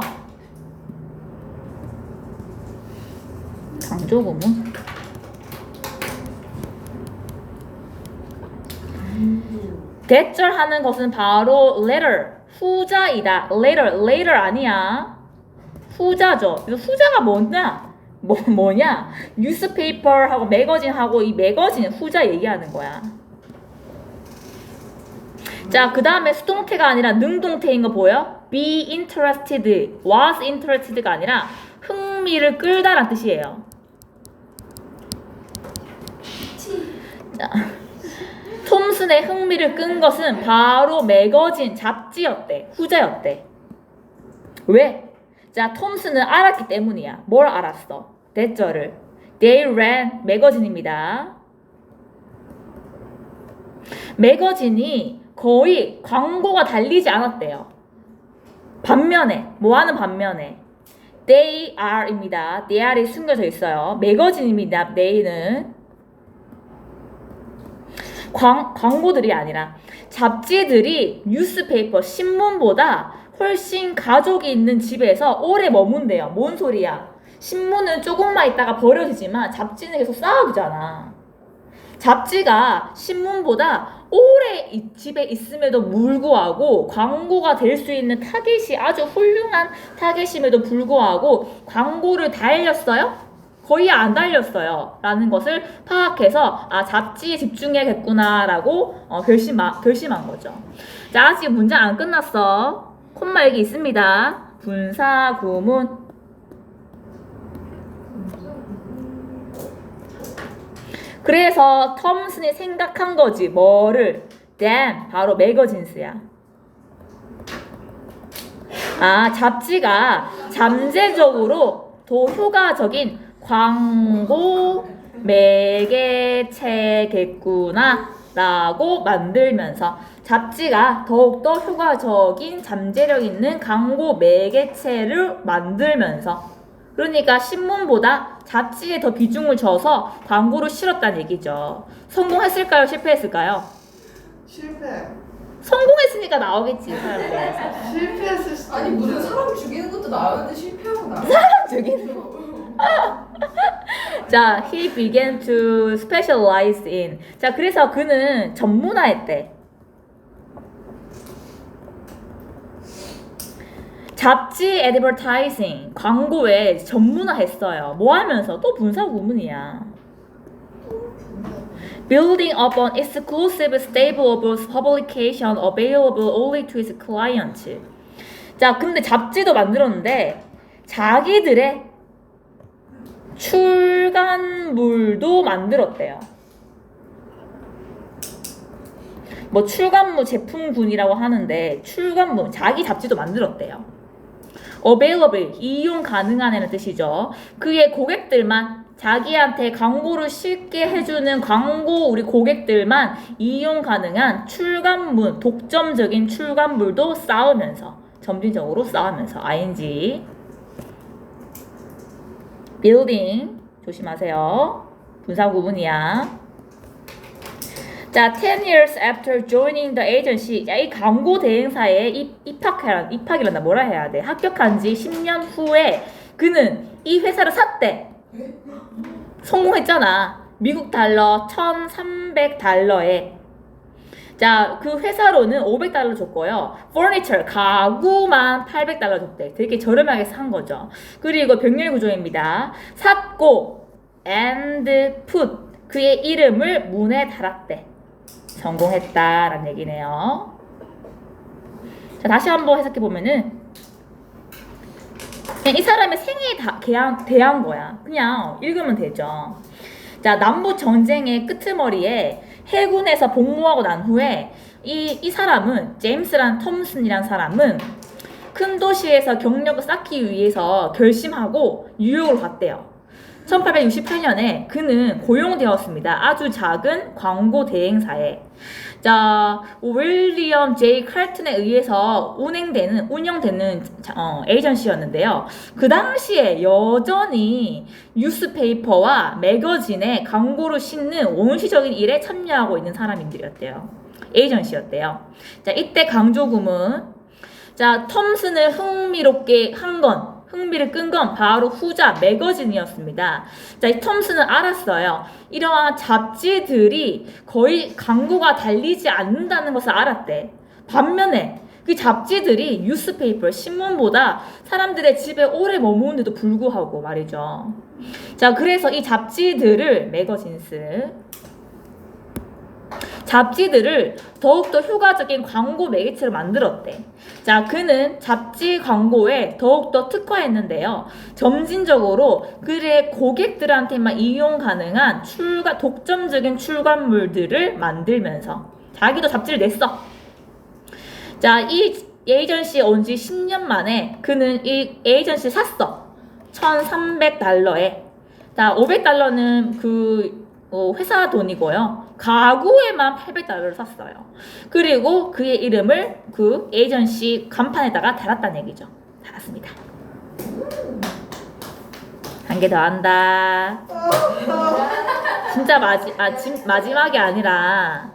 강조 구문. 대절하는 것은 바로 later, 후자이다. later 아니야. 후자죠. 그래서 후자가 뭐냐? 뉴스페이퍼하고 매거진하고 이 매거진 후자 얘기하는 거야. 자, 그 다음에 수동태가 아니라 능동태인 거 보여? be interested, was interested가 아니라 흥미를 끌다란 뜻이에요. 자, 톰슨의 흥미를 끈 것은 바로 매거진 잡지였대. 후자였대. 왜? 자, 톰슨은 알았기 때문이야. 뭘 알았어? 대절을. They ran 매거진입니다. 매거진이 거의 광고가 달리지 않았대요. 반면에 뭐하는 반면에 they are입니다. they are이 숨겨져 있어요. 매거진입니다. they는 광고들이 아니라 잡지들이 뉴스페이퍼 신문보다 훨씬 가족이 있는 집에서 오래 머문대요. 뭔 소리야? 신문은 조금만 있다가 버려지지만 잡지는 계속 쌓아두잖아. 잡지가 신문보다 오래 이 집에 있음에도 불구하고 광고가 될 수 있는 타겟이 아주 훌륭한 타겟임에도 불구하고 광고를 달렸어요? 거의 안 달렸어요. 라는 것을 파악해서 아, 잡지에 집중해야겠구나 라고 결심한 거죠. 자, 아직 문장 안 끝났어. 콤마 여기 있습니다. 분사 구문. 그래서 톰슨이 생각한 거지. 뭐를? then 바로 매거진스야. 아, 잡지가 잠재적으로 더 효과적인 광고 매개체겠구나 라고 만들면서 잡지가 더욱더 효과적인 잠재력 있는 광고 매개체를 만들면서, 그러니까 신문보다 잡지에 더 비중을 줘서 광고를 실었다는 얘기죠. 성공했을까요? 실패했을까요? 실패. 성공했으니까 나오겠지, 사람들. 실패했을 수도 아니 무슨 있죠. 사람 죽이는 것도 나오는데 실패하고 나. 저기. 자, he began to specialize in. 자, 그래서 그는 전문화했대. 잡지 advertising, 광고에 전문화했어요. 뭐 하면서? 또 분사 구문이야. Building up an exclusive stable of publication available only to its clients. 자, 근데 잡지도 만들었는데 자기들의 출간물도 만들었대요. 뭐 출간물 제품군이라고 하는데 출간물, 자기 잡지도 만들었대요. available, 이용 가능한이라는 뜻이죠. 그의 고객들만, 자기한테 광고를 쉽게 해주는 광고 우리 고객들만 이용 가능한 출간물, 독점적인 출간물도 쌓으면서, 점진적으로 쌓으면서 ing building 조심하세요. 분사 구문이야. 자, 10 years after joining the agency. 야, 이 광고 대행사에 입학이란다. 뭐라 해야 돼? 합격한 지 10년 후에 그는 이 회사를 샀대. 성공했잖아. 미국 달러 1,300달러에. 자, 그 회사로는 500달러 줬고요. furniture, 가구만 800달러 줬대. 되게 저렴하게 산 거죠. 그리고 병렬 구조입니다. 샀고 and put, 그의 이름을 문에 달았대. 성공했다라는 얘기네요. 자, 다시 한번 해석해 보면은 그냥 이 사람의 생애에 대한 거야. 그냥 읽으면 되죠. 자, 남북 전쟁의 끄트머리에 해군에서 복무하고 난 후에 이 사람은, 제임스란 톰슨이란 사람은 큰 도시에서 경력을 쌓기 위해서 결심하고 뉴욕을 갔대요. 1868년에 그는 고용되었습니다. 아주 작은 광고 대행사에. 자, 윌리엄 제이 칼튼에 의해서 운영되는 에이전시였는데요. 그 당시에 여전히 뉴스페이퍼와 매거진에 광고를 싣는 원시적인 일에 참여하고 있는 사람들이었대요. 에이전시였대요. 자, 이때 강조구문. 자, 톰슨을 흥미를 끈 건 바로 후자 매거진이었습니다. 자, 이 톰슨은 알았어요. 이러한 잡지들이 거의 광고가 달리지 않는다는 것을 알았대. 반면에 그 잡지들이 뉴스페이퍼, 신문보다 사람들의 집에 오래 머무는데도 불구하고 말이죠. 자, 그래서 이 잡지들을 매거진스. 잡지들을 더욱더 효과적인 광고 매개체로 만들었대. 자, 그는 잡지 광고에 더욱더 특화했는데요. 점진적으로 그의 고객들한테만 이용 가능한 독점적인 출간물들을 만들면서 자기도 잡지를 냈어. 자, 이 에이전시에 온 지 10년 만에 그는 이 에이전시를 샀어. $1,300에. 자, $500는 회사 돈이고요. 가구에만 $800를 샀어요. 그리고 그의 이름을 그 에이전시 간판에다가 달았다는 얘기죠. 달았습니다. 한 개 더 한다. 진짜 마지막이 아니라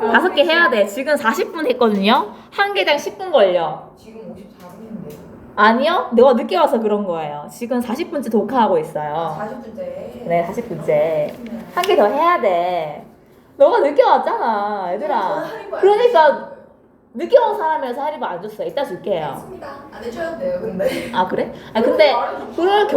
5개 해야 돼. 지금 40분 했거든요. 한 개당 10분 걸려. 지금 54분인데. 아니요. 내가 늦게 와서 그런 거예요. 지금 40분째 독화하고 있어요. 40분째. 네, 40분째. 한 개 더 해야 돼. 너가 늦게 왔잖아, 얘들아. 그러니까 늦게 온 사람이라서 할인부 안 줬어요. 이따 줄게요. 알겠습니다. 안 해줘야 돼요, 근데. 아, 그래? 아, 근데 그럴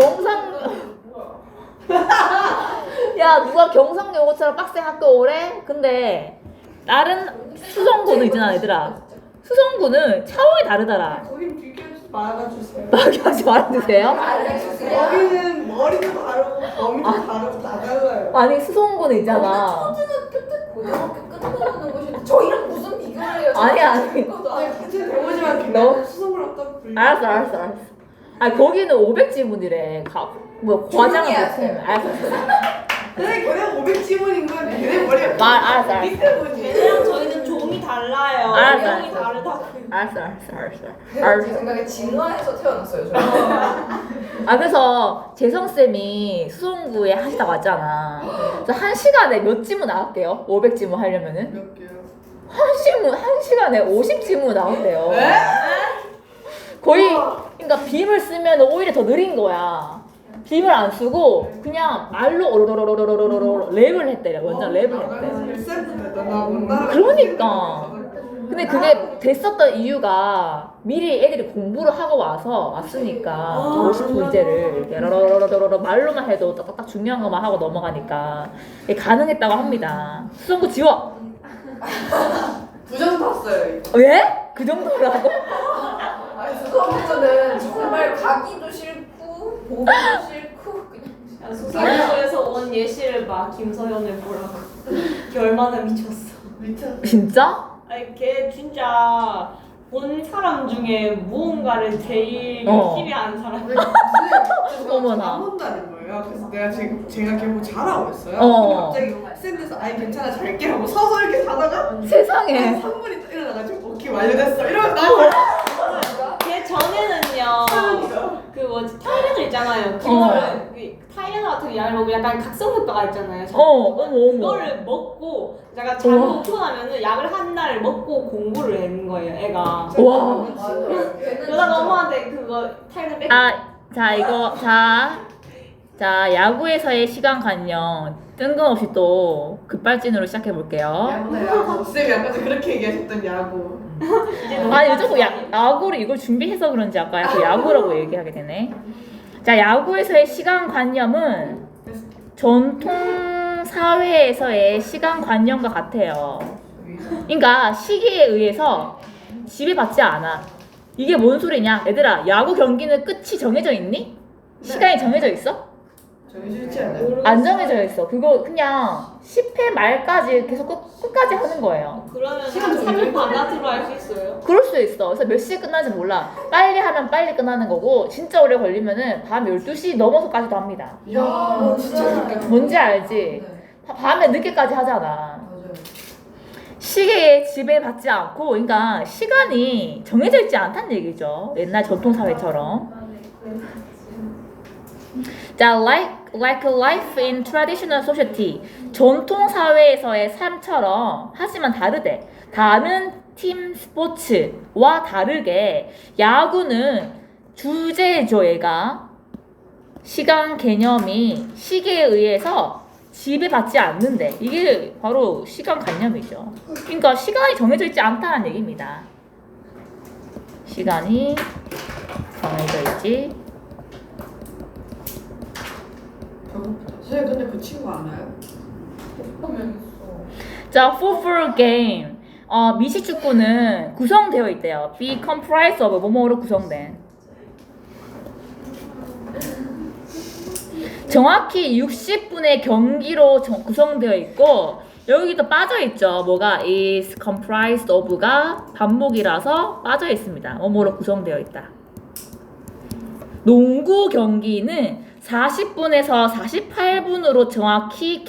야, 누가 경상여고처럼 빡센 학교 오래? 근데 다른 수성구는 있잖아, 얘들아. 수성구는 차원이 다르더라. 거긴 비교해서 말아주세요. 하지 말아주세요. 거기는 머리도 다르고 범위도 다르고 다 달라요. 아니, 수성구는 있잖아. 초등학교 때 고등학교 끝나는 곳인데 저희랑 무슨 비교를 해요? 아니. 아니 같이 배우지만 너? 걔는 수성을 갖다 불려. 알았어. 아니, 거기는 500지문이래. 과장을 조용히 못해. 알았어. 근데 걔네 500지문인 건 걔네 머리가 알았어. 걔네랑 저희는 종이 달라요. 알았어, 내용이 알았어. 다르다고. 알았어. 제 생각에 진화해서 태어났어요, 저희. 그래서 재성쌤이 수성구에 하시다고 왔잖아. 그래서 1시간에 몇 지문 나왔대요? 500지문 하려면은? 몇 개요? 1시간에 50지문 나왔대요. 네? 거의, 그러니까 빔을 쓰면 오히려 더 느린 거야. 빔을 안 쓰고 그냥 말로 오로로로로로로로 랩을 했대요. 완전 랩을 했대. 그러니까. 근데 그게 됐었던 이유가 미리 애들이 공부를 하고 왔으니까 50문제를 이렇게 말로만 해도 딱딱딱 중요한 것만 하고 넘어가니까 이게 가능했다고 합니다. 수성구 지워! 부정 탔어요. 왜? 그 정도라고? 아니, 수성부터는 정말 가기도 싫고 보기도 싫고 그냥 수성구에서 온 예시를 봐. 김서연을 보라고. 걔 얼마나 미쳤어. 미쳤어. 진짜? 아니 걔 진짜 본 사람 중에 무언가를 제일 열심히 하는 사람. 어머나. 안 본다는 거예요. 그래서 제가 걔 잘하고 있어요. 어. 근데 갑자기 쌤에서 아이 괜찮아 잘게 하고 서서 이렇게 자다가 세상에. 3분이 또 일어나가지고 오케이 완료됐어. 이러면 나와요. 걔 전에는요. 그 뭐지 타이레놀 있잖아요. 그거를 타이레놀 같은 약을 약간 각성 효과가 있잖아요. 어머. 그거를 먹고 약간 잘못 피곤하면은 약을 한 날 먹고 공부를 하는 거예요, 애가. 와. 그러다가 엄마한테 그거 타이레놀 뺏. 자, 야구에서의 시간관념 뜬금없이 또 급발진으로 시작해볼게요. 야구. 쌤이 아까 그렇게 얘기하셨던 야구. 아니, 자꾸 야구를 이걸 준비해서 그런지 아까 야구라고 얘기하게 되네. 자, 야구에서의 시간관념은 전통 사회에서의 시간관념과 같아요. 그러니까 시기에 의해서 지배받지 않아. 이게 뭔 소리냐? 얘들아, 야구 경기는 끝이 정해져 있니? 시간이 정해져 있어? 정해져 있지 않아요? 안 정해져 있어. 그거 그냥 10회 말까지 계속 끝까지 하는 거예요. 그러면 시간 한 정해져 3일 바깥으로 할 수 있어요? 그럴 수 있어. 그래서 몇 시에 끝나는지 몰라. 빨리 하면 빨리 끝나는 거고 진짜 오래 걸리면은 밤 12시 넘어서까지도 합니다. 야, 진짜 그렇게. 뭔지 알지? 밤에 늦게까지 하잖아. 맞아요. 시계에 지배받지 않고, 그러니까 시간이 정해져 있지 않다는 얘기죠. 옛날 전통 사회처럼. 자, like life in traditional society. 전통 사회에서의 삶처럼 하지만 다르대. 다른 팀 스포츠와 다르게 야구는 주제죠, 얘가. 시간 개념이 시계에 의해서 지배받지 않는데 이게 바로 시간관념이죠. 그러니까 시간이 정해져 있지 않다는 얘기입니다. 시간이 정해져 있지. 선생님 근데 그 친구 알아요? 보면 있어. 자, football game. 미식축구는 구성되어 있대요. be comprised of 뭐뭐로 구성된. 정확히 60분의 경기로 구성되어 있고 여기도 빠져 있죠. 뭐가 is comprised of가 반복이라서 빠져 있습니다. 뭐뭐로 구성되어 있다. 농구 경기는 40분에서 48분으로 정확히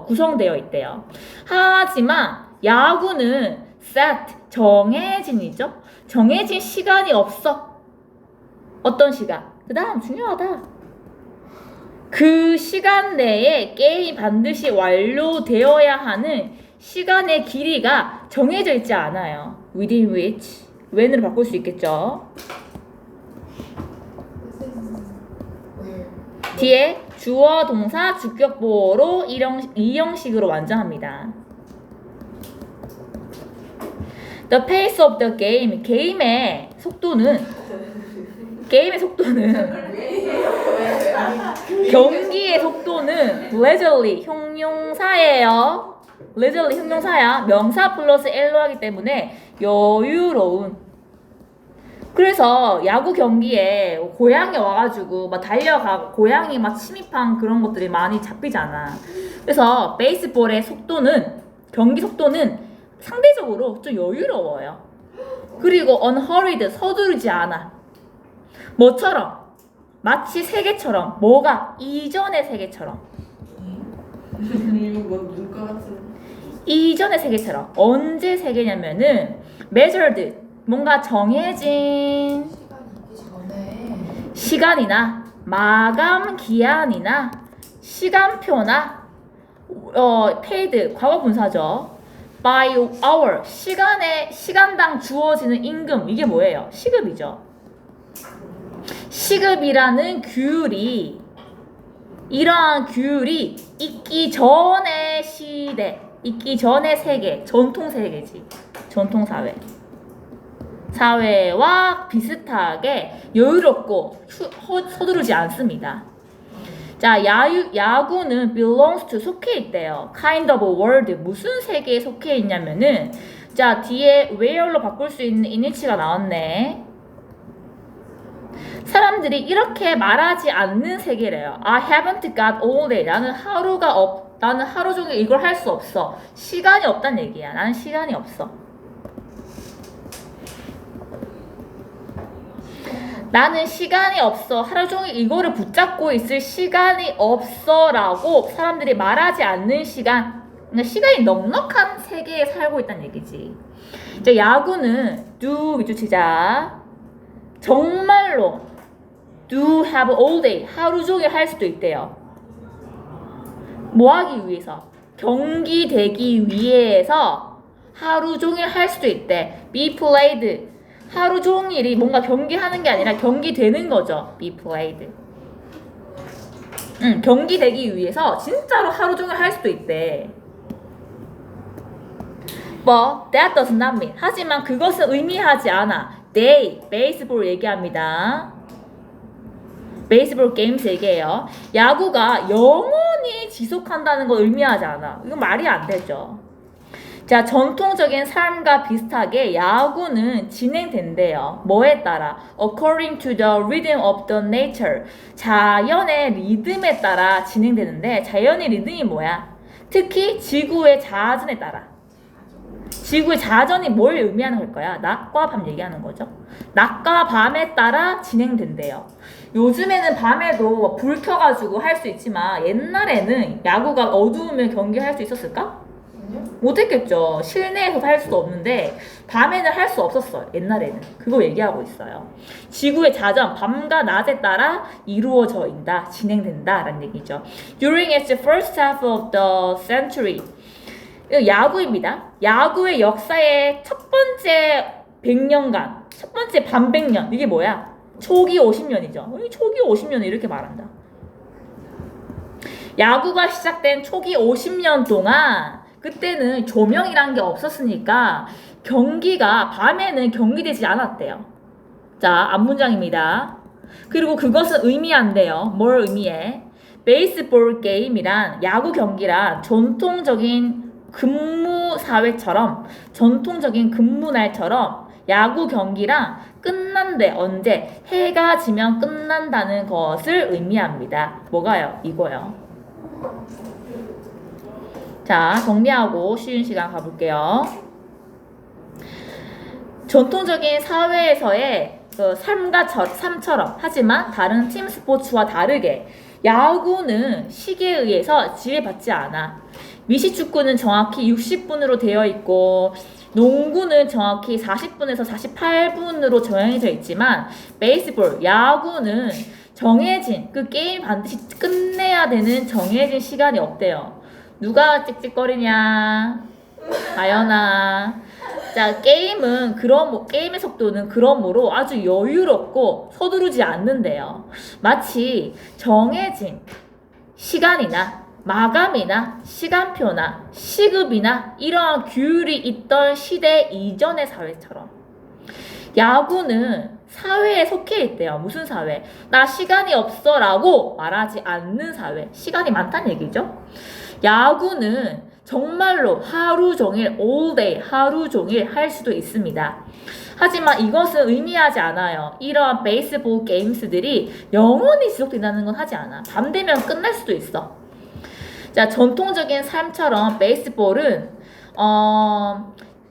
구성되어 있대요. 하지만 야구는 set, 정해진이죠. 정해진 시간이 없어. 어떤 시간? 그 다음 중요하다. 그 시간 내에 게임이 반드시 완료되어야 하는 시간의 길이가 정해져 있지 않아요. within which, when으로 바꿀 수 있겠죠. 뒤에 주어, 동사, 주격보어로 이 형식으로 완성합니다. The pace of the game, 게임의 속도는 경기의 속도는 leisurely 형용사예요. leisurely 형용사야. 명사 플러스 L로 하기 때문에 여유로운. 그래서 야구 경기에 고양이 와가지고 막 달려가고 고양이 막 침입한 그런 것들이 많이 잡히잖아. 그래서 베이스볼의 속도는 경기 속도는 상대적으로 좀 여유로워요. 그리고 unhurried 서두르지 않아. 뭐처럼? 마치 세계처럼. 뭐가? 이전의 세계처럼. 이거 뭐 눈가 같은. 이전의 세계처럼. 언제 세계냐면은 measured, 뭔가 정해진 시간이나 마감 기한이나 시간표나 paid, 과거 분사죠. by hour, 시간당 주어지는 임금, 이게 뭐예요? 시급이죠. 시급이라는 규율이, 이러한 규율이 있기 전의 시대, 있기 전의 세계, 전통 세계지. 전통 사회와 비슷하게 여유롭고 서두르지 않습니다. 자, 야구는 belongs to, 속해 있대요. kind of world, 무슨 세계에 속해 있냐면은, 자, 뒤에 where로 바꿀 수 있는 이니치가 나왔네. 사람들이 이렇게 말하지 않는 세계래요. I haven't got all day. 나는 하루 종일 이걸 할 수 없어. 시간이 없단 얘기야. 나는 시간이 없어. 나는 시간이 없어. 하루 종일 이거를 붙잡고 있을 시간이 없어 라고 사람들이 말하지 않는 시간. 그러니까 시간이 넉넉한 세계에 살고 있다는 얘기지. 이제 야구는 do 밑줄 치자. 정말로 do have all day. 하루 종일 할 수도 있대요. 뭐 하기 위해서? 경기되기 위해서 하루 종일 할 수도 있대. be played. 하루 종일이 뭔가 경기하는 게 아니라 경기되는 거죠. be played. 경기되기 위해서 진짜로 하루 종일 할 수도 있대. But that does not mean. 하지만 그것은 의미하지 않아. They, 베이스볼 얘기합니다. 베이스볼 게임스 얘기해요. 야구가 영원히 지속한다는 걸 의미하지 않아. 이건 말이 안 되죠. 자, 전통적인 삶과 비슷하게 야구는 진행된대요. 뭐에 따라? According to the rhythm of the nature. 자연의 리듬에 따라 진행되는데, 자연의 리듬이 뭐야? 특히 지구의 자전에 따라. 지구의 자전이 뭘 의미하는 걸까요? 낮과 밤 얘기하는 거죠. 낮과 밤에 따라 진행된대요. 요즘에는 밤에도 불 켜가지고 할 수 있지만 옛날에는 야구가 어두우면 경기할 수 있었을까? 못했겠죠. 실내에서 할 수도 없는데 밤에는 할 수 없었어요. 옛날에는. 그거 얘기하고 있어요. 지구의 자전, 밤과 낮에 따라 이루어져 있다, 진행된다 라는 얘기죠. During its first half of the century. 야구입니다. 야구의 역사의 첫 번째 100년간, 첫 번째 반백년, 이게 뭐야? 초기 50년이죠. 초기 50년을 이렇게 말한다. 야구가 시작된 초기 50년 동안 그때는 조명이란 게 없었으니까 경기가 밤에는 경기되지 않았대요. 자, 앞문장입니다. 그리고 그것은 의미한대요. 뭘 의미해? 베이스볼 게임이란, 야구 경기란 전통적인 근무 사회처럼 전통적인 근무날처럼 야구 경기랑 끝난대 언제 해가 지면 끝난다는 것을 의미합니다. 뭐가요? 이거요. 자, 정리하고 쉬운 시간 가볼게요. 전통적인 사회에서의 삶처럼 하지만 다른 팀 스포츠와 다르게 야구는 시계에 의해서 지배받지 않아. 미식축구는 정확히 60분으로 되어 있고 농구는 정확히 40분에서 48분으로 정해져 있지만 베이스볼, 야구는 정해진 그 게임 반드시 끝내야 되는 정해진 시간이 없대요. 누가 찍찍거리냐? 아연아. 자, 게임의 속도는 그러므로 아주 여유롭고 서두르지 않는데요. 마치 정해진 시간이나 마감이나 시간표나 시급이나 이러한 규율이 있던 시대 이전의 사회처럼 야구는 사회에 속해 있대요. 무슨 사회? 나 시간이 없어 라고 말하지 않는 사회. 시간이 많다는 얘기죠. 야구는 정말로 하루 종일 all day 하루 종일 할 수도 있습니다. 하지만 이것은 의미하지 않아요. 이러한 베이스볼 게임스들이 영원히 지속된다는 건 하지 않아. 밤 되면 끝날 수도 있어. 자, 전통적인 삶처럼 베이스볼은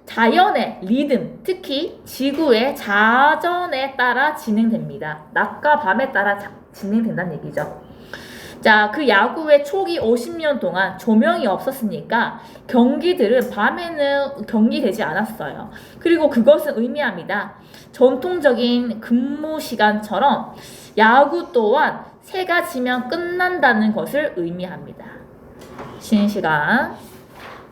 자연의 리듬, 특히 지구의 자전에 따라 진행됩니다. 낮과 밤에 따라 진행된다는 얘기죠. 자, 그 야구의 초기 50년 동안 조명이 없었으니까 경기들은 밤에는 경기되지 않았어요. 그리고 그것은 의미합니다. 전통적인 근무 시간처럼 야구 또한 새가 지면 끝난다는 것을 의미합니다. 쉬는 시간.